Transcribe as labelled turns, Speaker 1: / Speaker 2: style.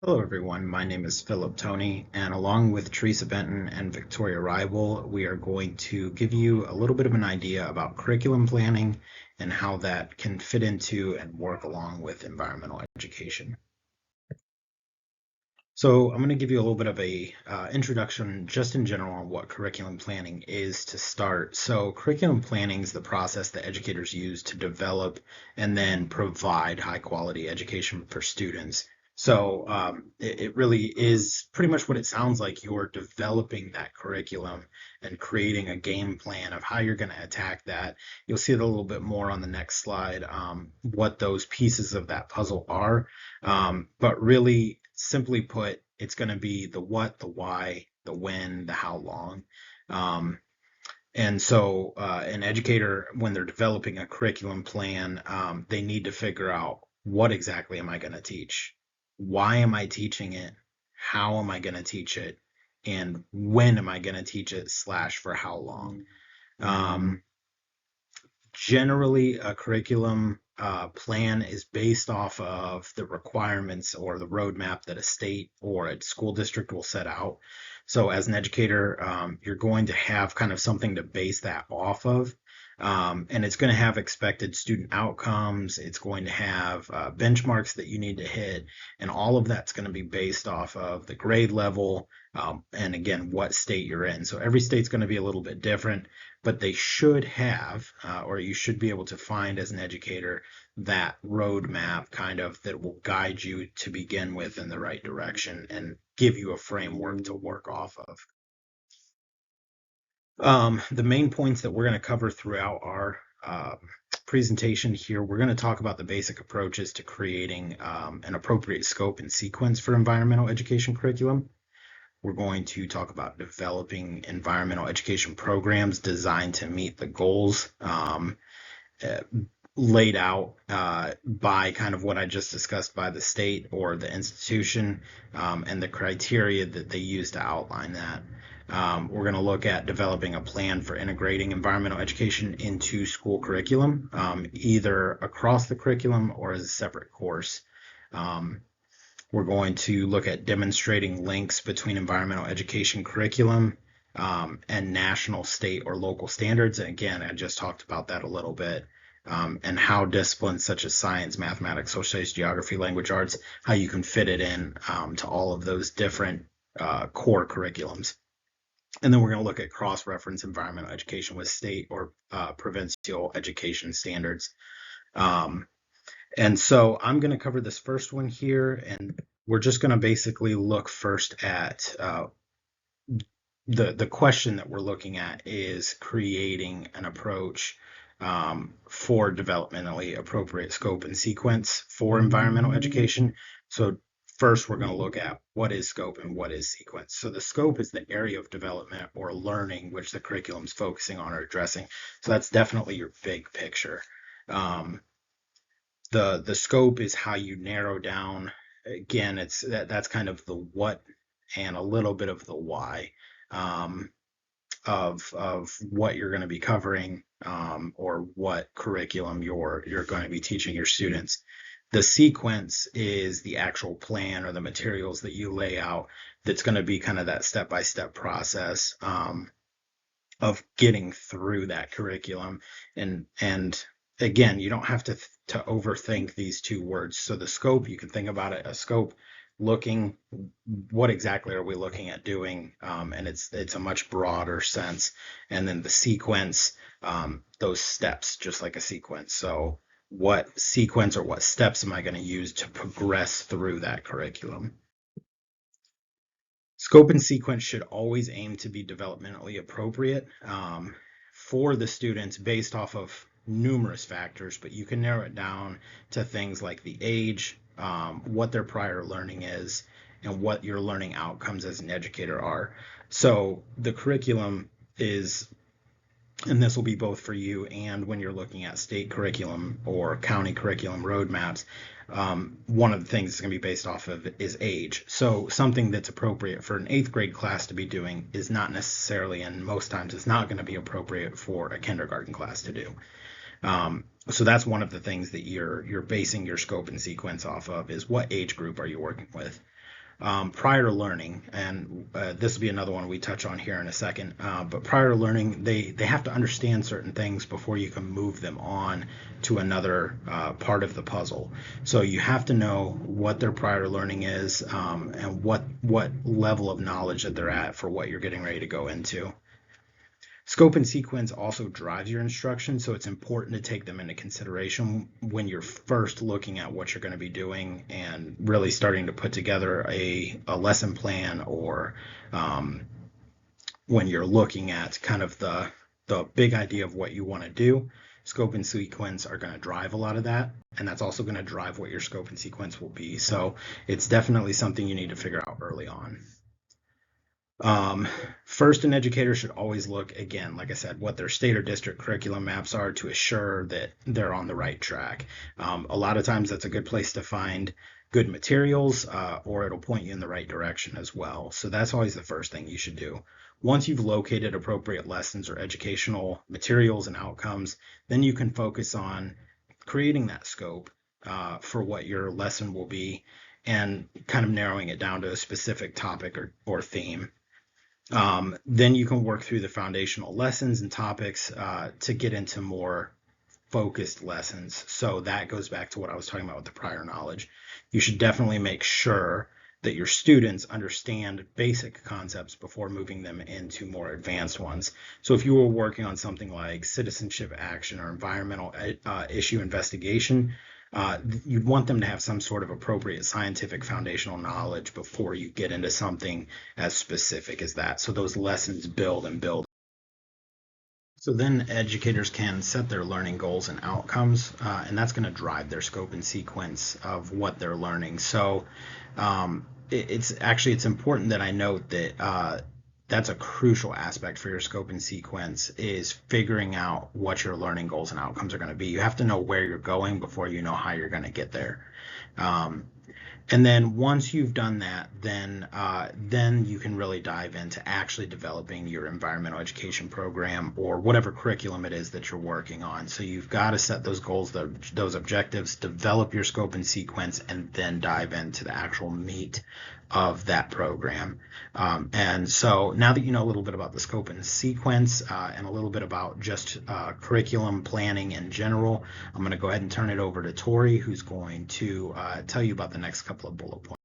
Speaker 1: Hello, everyone. My name is Philip Toney, and along with Teresa Benton and Victoria Rival, we are going to give you a little bit of an idea about curriculum planning and how that can fit into and work along with environmental education. So I'm going to give you a little bit of a introduction just in general on what curriculum planning is to start. So curriculum planning is the process that educators use to develop and then provide high quality education for students. So it really is pretty much what it sounds like. You're developing that curriculum and creating a game plan of how you're going to attack that. You'll see it a little bit more on the next slide, what those pieces of that puzzle are. But really, simply put, it's going to be the what, the why, the when, the how long. Um, and so, an educator, when they're developing a curriculum plan, they need to figure out what exactly am I going to teach? Why am I teaching it? How am I going to teach it? And when am I going to teach it, slash, for how long? Um, Generally, a curriculum plan is based off of the requirements or the roadmap that a state or a school district will set out. So, as an educator, you're going to have kind of something to base that off of. And it's going to have expected student outcomes. It's going to have benchmarks that you need to hit. And all of that's going to be based off of the grade level and, again, what state you're in. So, every state's going to be a little bit different, but they should have, or you should be able to find as an educator, that roadmap kind of that will guide you to begin with in the right direction and give you a framework to work off of. The main points that we're going to cover throughout our presentation here, we're going to talk about the basic approaches to creating an appropriate scope and sequence for environmental education curriculum. We're going to talk about developing environmental education programs designed to meet the goals uh, laid out by kind of what I just discussed by the state or the institution, and the criteria that they use to outline that. We're going to look at developing a plan for integrating environmental education into school curriculum, either across the curriculum or as a separate course. Um, we're going to look at demonstrating links between environmental education curriculum and national, state, or local standards. And again, I just talked about that a little bit. And how disciplines such as science, mathematics, social studies, geography, language arts, how you can fit it in to all of those different core curriculums. And then we're going to look at cross-reference environmental education with state or provincial education standards. Um, and so I'm going to cover this first one here, and we're just going to basically look first at the question that we're looking at is creating an approach for developmentally appropriate scope and sequence for environmental education. So first, we're going to look at what is scope and what is sequence. So the scope is the area of development or learning which the curriculum is focusing on or addressing. So that's definitely your big picture. Um, the scope is how you narrow down. Again, that's kind of the what and a little bit of the why um, of what you're going to be covering, or what curriculum you're going to be teaching your students. The sequence is the actual plan or the materials that you lay out. That's going to be kind of that step-by-step process of getting through that curriculum. And again, you don't have to overthink these two words. So the scope, you can think about it, a scope looking, what exactly are we looking at doing, and it's a much broader sense. And then the sequence, those steps, just like a sequence. So what sequence or what steps am I going to use to progress through that curriculum? Scope and sequence should always aim to be developmentally appropriate for the students based off of numerous factors, but you can narrow it down to things like the age, what their prior learning is, and what your learning outcomes as an educator are. So the curriculum is, and this will be both for you and when you're looking at state curriculum or county curriculum roadmaps, one of the things it's going to be based off of is age. So something that's appropriate for an eighth grade class to be doing is not necessarily, and most times it's not going to be appropriate for a kindergarten class to do. So that's one of the things that you're basing your scope and sequence off of, is what age group are you working with. Prior to learning, and this will be another one we touch on here in a second, but prior to learning, they have to understand certain things before you can move them on to another part of the puzzle. So you have to know what their prior learning is, and what level of knowledge that they're at for what you're getting ready to go into. Scope and sequence also drives your instruction, so it's important to take them into consideration when you're first looking at what you're going to be doing and really starting to put together a lesson plan, or um, when you're looking at kind of the big idea of what you want to do. Scope and sequence are going to drive a lot of that, and that's also going to drive what your scope and sequence will be. So it's definitely something you need to figure out early on. Um, First, an educator should always look, again, like I said, what their state or district curriculum maps are to assure that they're on the right track. A lot of times that's a good place to find good materials, or it'll point you in the right direction as well. So that's always the first thing you should do. Once you've located appropriate lessons or educational materials and outcomes, then you can focus on creating that scope for what your lesson will be, and kind of narrowing it down to a specific topic or theme. Then you can work through the foundational lessons and topics to get into more focused lessons. So that goes back to what I was talking about with the prior knowledge. You should definitely make sure that your students understand basic concepts before moving them into more advanced ones. So if you were working on something like citizenship action or environmental issue investigation, you'd want them to have some sort of appropriate scientific foundational knowledge before you get into something as specific as that. So those lessons build and build. So then educators can set their learning goals and outcomes, and that's going to drive their scope and sequence of what they're learning. So it's important that I note that that's a crucial aspect for your scope and sequence, is figuring out what your learning goals and outcomes are going to be. You have to know where you're going before you know how you're going to get there. Um, and then once you've done that, then you can really dive into actually developing your environmental education program or whatever curriculum it is that you're working on. So you've got to set those goals, those objectives, develop your scope and sequence, and then dive into the actual meat of that program. And so now that you know a little bit about the scope and sequence, and a little bit about just curriculum planning in general, I'm going to go ahead and turn it over to Tori, who's going to tell you about the next couple of bullet points.